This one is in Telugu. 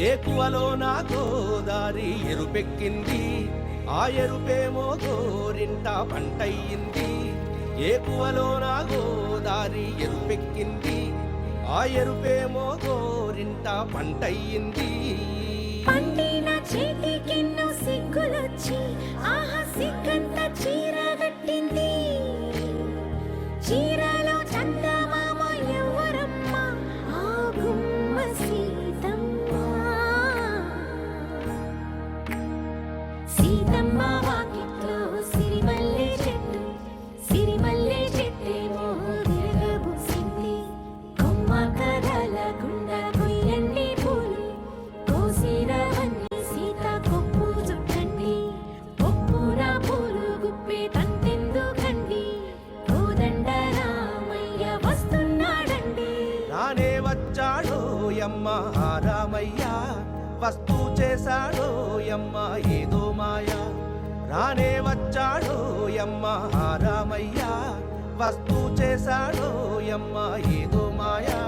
ఏకువలో నా గోదారి ఎరుపెక్కింది, ఆ ఎరుపేమో గోరింట పంటయ్యింది. ఏకువలో నా గోదారి ఎరుపెక్కింది, ఆ ఎరుపేమో గోరింట పంటయ్యింది. పండిన చేతికెన్నో సిగ్గులొచ్చి ఆహా సిగ్గంత చీరగట్టింది. చీరలో చందమామ ఎవరమ్మ, ఆ గుమ్మ సీతమ్మ. సీతమ్మ వాకిట్లో సిరిమల్లె చెట్టు, సిరిమల్లె చెట్టేమో విరగబూసింది. కొమ్మ కదలకుండా కొయ్యండి పూలు, కోసిరవన్నీ సీత కొప్పు చుట్టండి. కొప్పున పూలు గుప్పే తంతెందుకండి, కోదండ రామయ్య వస్తున్నాడండి. రానే వచ్చాడో యమ్మ ఆ రామయ్య, వస్తూ చేశాడో యమ్మ ఏదో మాయ. రానే వచ్చాడో యమ్మ ఆ రామయ్య, వస్తూ చేశాడో యమ్మ ఏదో మాయా.